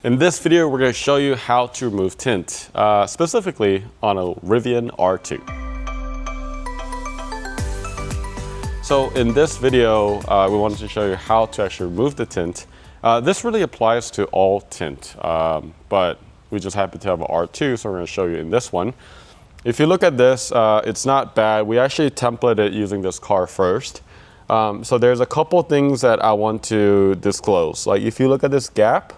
In this video, we're going to show you how to remove tint, specifically on a Rivian R2. So in this video, we wanted to show you how to actually remove the tint. This really applies to all tint, but we just happen to have an R2, so we're going to show you in this one. If you look at this, it's not bad. We actually templated using this car first. So there's a couple things that I want to disclose. Like if you look at this gap,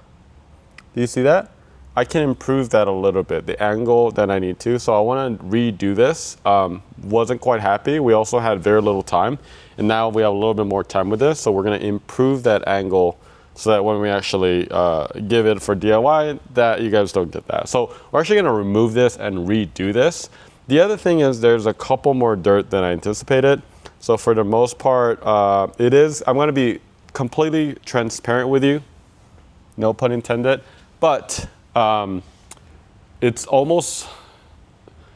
do you see that? I can improve that a little bit, the angle that I need to. So I want to redo this. Wasn't quite happy. We also had very little time. And now we have a little bit more time with this. So we're going to improve that angle so that when we actually give it for DIY, that you guys don't get that. So we're actually going to remove this and redo this. The other thing is there's a couple more dirt than I anticipated. So for the most part, I'm going to be completely transparent with you. No pun intended. But it's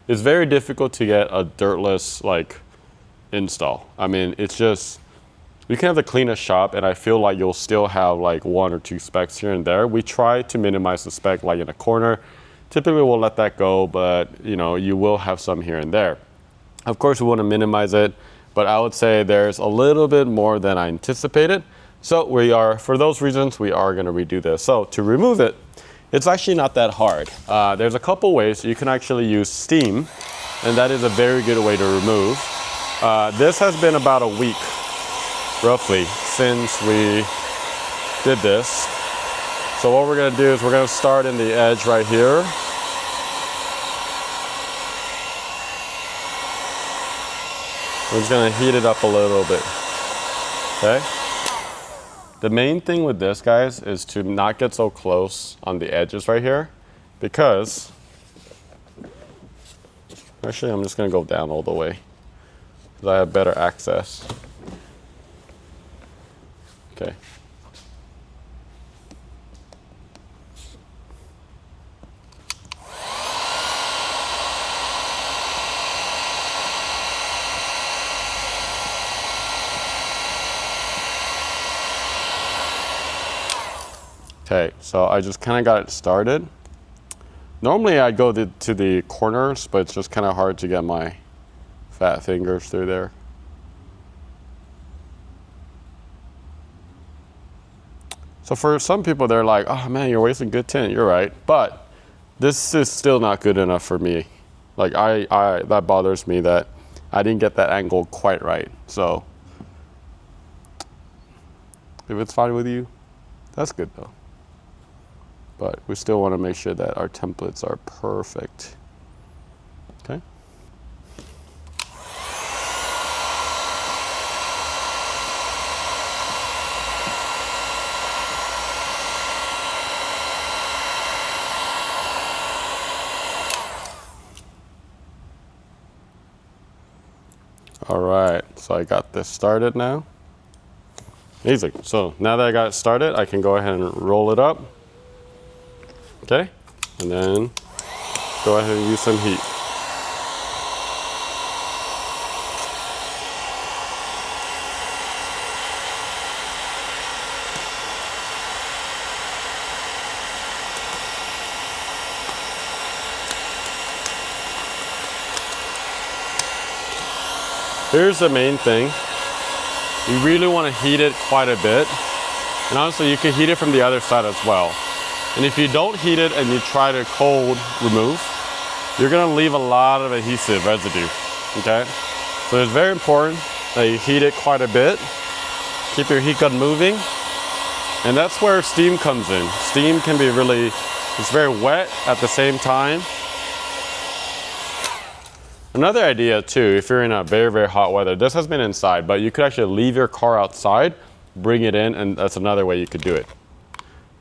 very difficult to get a dirtless install. I mean, it's just, you can have the cleanest shop and I feel like you'll still have like 1 or 2 specks here and there. We try to minimize the speck like in a corner. Typically we'll let that go, but you will have some here and there. Of course we want to minimize it, but I would say there's a little bit more than I anticipated. So for those reasons, we are going to redo this. So to remove it, it's actually not that hard. There's a couple ways. You can actually use steam, and that is a very good way to remove. This has been about a week, roughly, since we did this. So what we're going to do is we're going to start in the edge right here. We're just going to heat it up a little bit, okay? The main thing with this, guys, is to not get so close on the edges right here, because, actually I'm just going to go down all the way, because I have better access. Okay. Okay, so I just kind of got it started. Normally I go to the corners, but it's just kind of hard to get my fat fingers through there. So for some people, they're like, oh man, you're wasting good tint. You're right, but this is still not good enough for me. Like that bothers me that I didn't get that angle quite right. So if it's fine with you, that's good though. But we still want to make sure that our templates are perfect. Okay. All right, so I got this started now. Easy. So now that I got it started, I can go ahead and roll it up. Okay, and then go ahead and use some heat. Here's the main thing. You really want to heat it quite a bit. And honestly, you can heat it from the other side as well. And if you don't heat it and you try to cold remove, you're going to leave a lot of adhesive residue, okay? So it's very important that you heat it quite a bit. Keep your heat gun moving. And that's where steam comes in. Steam can be it's very wet at the same time. Another idea too, if you're in a very, very hot weather, this has been inside, but you could actually leave your car outside, bring it in, and that's another way you could do it.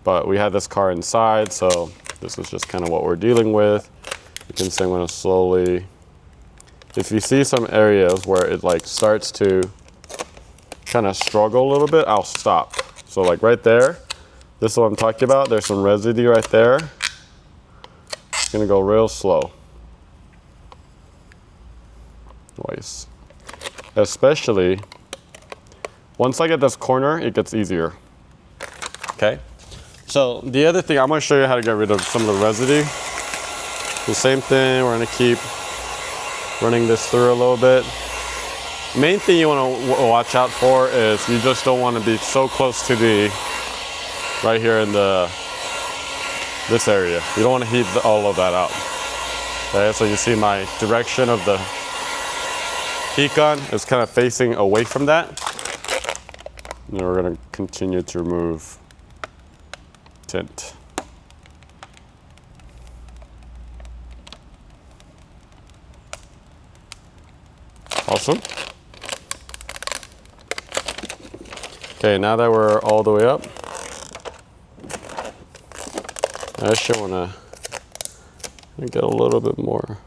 But we had this car inside, so this is just kind of what we're dealing with. You can see I'm going to slowly, if you see some areas where it starts to kind of struggle a little bit, I'll stop. So like right there, this is what I'm talking about. There's some residue right there. It's going to go real slow. Twice. Especially once I get this corner, it gets easier. Okay. So the other thing, I'm gonna show you how to get rid of some of the residue. The same thing, we're gonna keep running this through a little bit. Main thing you wanna watch out for is you just don't wanna be so close to the, right here in this area. You don't wanna heat all of that out. Okay, so you see my direction of the heat gun is kind of facing away from that. And we're gonna continue to remove tint. Awesome. Okay, now that we're all the way up, I actually want to get a little bit more.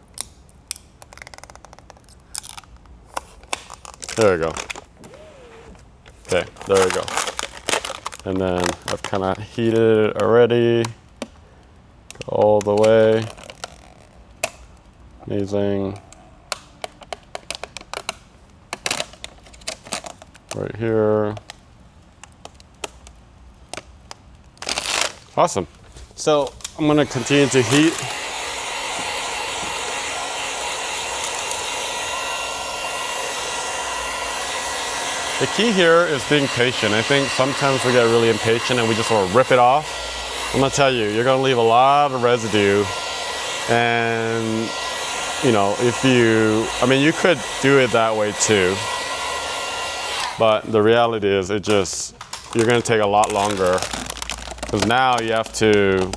There we go. Okay, there we go. And then I've kind of heated it already. Go all the way. Amazing. Right here. Awesome. So I'm gonna continue to heat. The key here is being patient. I think sometimes we get really impatient and we just want to rip it off. I'm gonna tell you, you're gonna leave a lot of residue. And you know, you could do it that way too. But the reality is you're gonna take a lot longer, because now you have to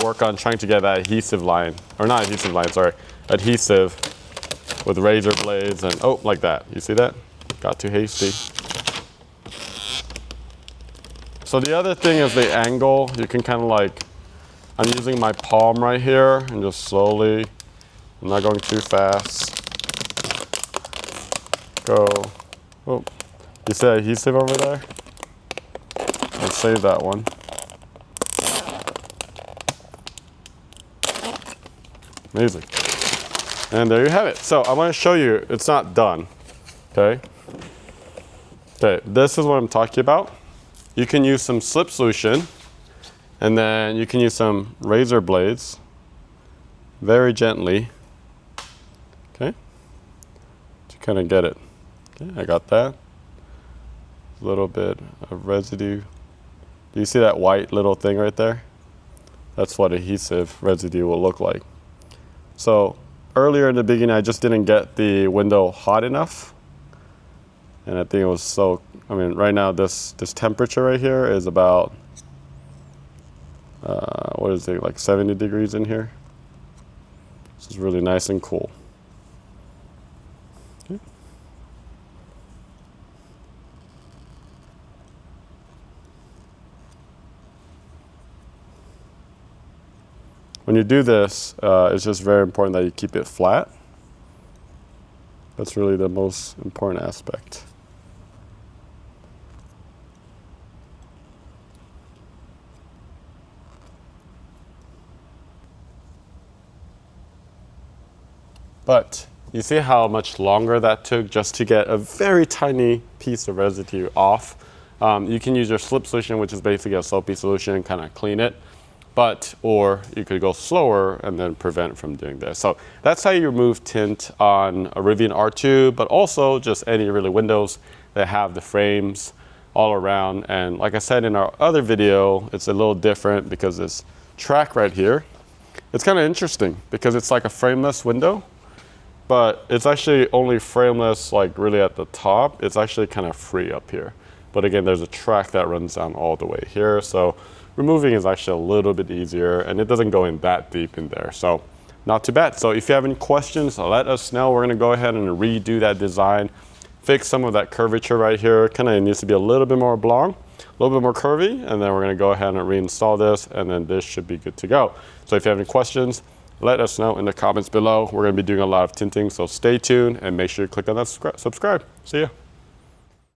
work on trying to get that adhesive line, or not adhesive line, sorry, adhesive with razor blades and, oh, like that. You see that? Got too hasty. So the other thing is the angle. You can kind of like, I'm using my palm right here and just slowly, I'm not going too fast. Go, oh, you see adhesive over there? Let's save that one. Amazing. And there you have it. So I want to show you, it's not done, okay? Okay, this is what I'm talking about. You can use some slip solution, and then you can use some razor blades, very gently, okay? To kind of get it. Okay, I got that. A little bit of residue. Do you see that white little thing right there? That's what adhesive residue will look like. So earlier in the beginning, I just didn't get the window hot enough. And I think it was right now this temperature right here is about, what is it, like 70 degrees in here. This is really nice and cool. Okay. When you do this, it's just very important that you keep it flat. That's really the most important aspect. But you see how much longer that took just to get a very tiny piece of residue off. You can use your slip solution, which is basically a soapy solution, and kind of clean it. Or you could go slower and then prevent from doing this. So that's how you remove tint on a Rivian R2, but also just any really windows that have the frames all around. And like I said in our other video, it's a little different because this track right here, it's kind of interesting because it's like a frameless window, but it's actually only frameless like really at the top. It's actually kind of free up here. But again, there's a track that runs down all the way here. So removing is actually a little bit easier and it doesn't go in that deep in there. So not too bad. So if you have any questions, let us know. We're gonna go ahead and redo that design, fix some of that curvature right here. Kind of needs to be a little bit more oblong, a little bit more curvy, and then we're gonna go ahead and reinstall this, and then this should be good to go. So if you have any questions, let us know in the comments below. We're gonna be doing a lot of tinting, so stay tuned and make sure you click on that subscribe. See ya.